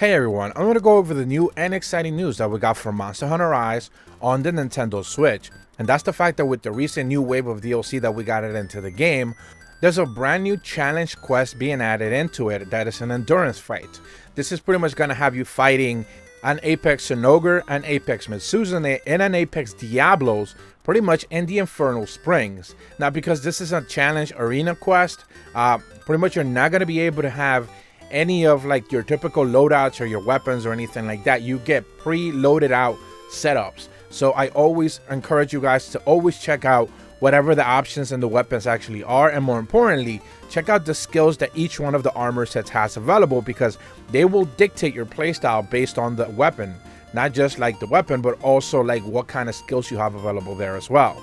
Hey everyone, I'm going to go over the new and exciting news that we got from Monster Hunter Rise on the Nintendo Switch. And that's the fact that with the recent new wave of DLC that we got it into the game, there's a brand new challenge quest being added into it that is an endurance fight. This is pretty much going to have you fighting an Apex Sinogre, an Apex Mitsuzune, and an Apex Diablos pretty much in the Infernal Springs. Now because this is a challenge arena quest, pretty much you're not going to be able to have any of like your typical loadouts or your weapons or anything like that. You get pre-loaded out setups. So I always encourage you guys to always check out whatever the options and the weapons actually are, and more importantly, check out the skills that each one of the armor sets has available, because they will dictate your playstyle based on the weapon. Not just like the weapon, but also like what kind of skills you have available there as well.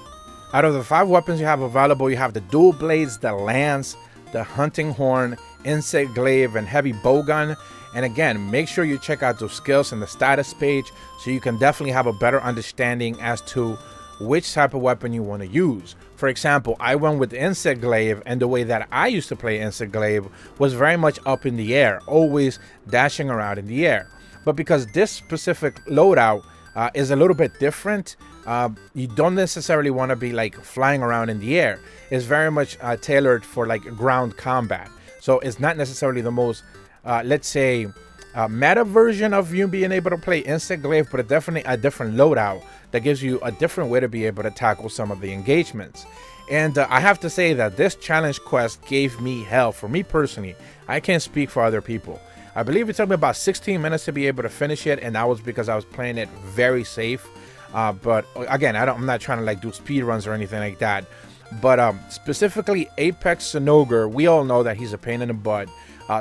Out of the 5 weapons you have available, you have the dual blades, the lance, the hunting horn, insect glaive, and heavy bowgun. And again, make sure you check out those skills in the status page so you can definitely have a better understanding as to which type of weapon you want to use. For example, I went with the insect glaive, and the way that I used to play insect glaive was very much up in the air, always dashing around in the air. But because this specific loadout is a little bit different, you don't necessarily want to be like flying around in the air. It's very much tailored for like ground combat. So it's not necessarily the most, let's say, meta version of you being able to play insect glaive, but definitely a different loadout that gives you a different way to be able to tackle some of the engagements. And I have to say that this challenge quest gave me hell. For me personally, I can't speak for other people. I believe it took me about 16 minutes to be able to finish it, and that was because I was playing it very safe. But again, I'm not trying to like do speed runs or anything like that. But specifically Apex Sinogre, we all know that he's a pain in the butt.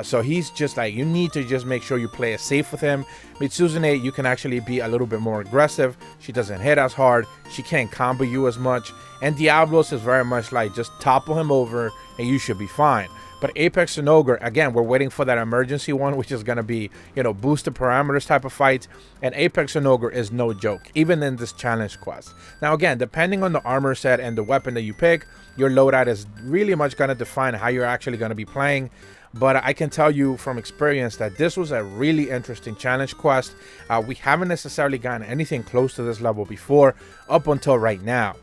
So he's just like, you need to just make sure you play it safe with him. Mitsuzune, you can actually be a little bit more aggressive. She doesn't hit as hard. She can't combo you as much. And Diablos is very much like, just topple him over and you should be fine. But Apex Sinogre, again, we're waiting for that emergency one, which is going to be, you know, boosted parameters type of fight. And Apex Sinogre is no joke, even in this challenge quest. Now, again, depending on the armor set and the weapon that you pick, your loadout is really much going to define how you're actually going to be playing. But I can tell you from experience that this was a really interesting challenge quest. We haven't necessarily gotten anything close to this level before up until right now.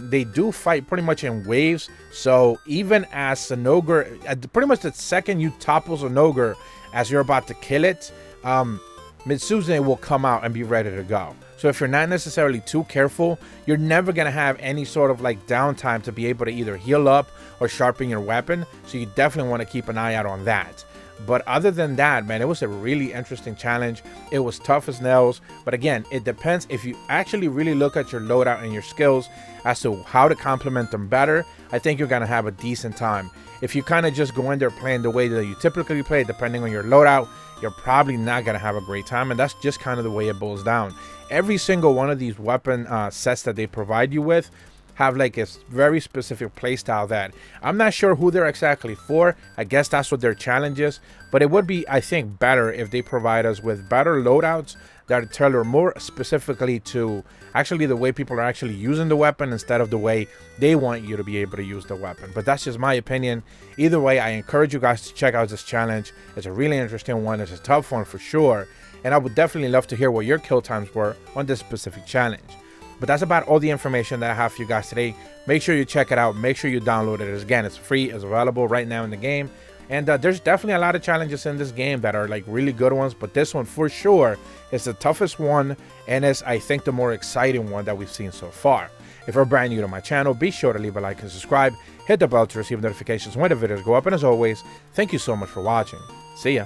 They do fight pretty much in waves, so even as Sinogre, pretty much the second you topple Sinogre as you're about to kill it, Mitsuzune will come out and be ready to go. So if you're not necessarily too careful, you're never going to have any sort of like downtime to be able to either heal up or sharpen your weapon. So you definitely want to keep an eye out on that. But other than that, man, it was a really interesting challenge. It was tough as nails. But again, it depends if you actually really look at your loadout and your skills as to how to complement them better. I think you're going to have a decent time. If you kind of just go in there playing the way that you typically play, depending on your loadout, you're probably not going to have a great time. And that's just kind of the way it boils down. Every single one of these weapon sets that they provide you with have like a very specific playstyle that I'm not sure who they're exactly for. I guess that's what their challenge is. But it would be, I think, better if they provide us with better loadouts that are tailored more specifically to actually the way people are actually using the weapon instead of the way they want you to be able to use the weapon. But that's just my opinion. Either way, I encourage you guys to check out this challenge. It's a really interesting one. It's a tough one for sure. And I would definitely love to hear what your kill times were on this specific challenge. But that's about all the information that I have for you guys today. Make sure you check it out. Make sure you download it. Again, it's free. It's available right now in the game. And there's definitely a lot of challenges in this game that are like really good ones. But this one for sure is the toughest one. And is, I think, the more exciting one that we've seen so far. If you're brand new to my channel, be sure to leave a like and subscribe. Hit the bell to receive notifications when the videos go up. And as always, thank you so much for watching. See ya.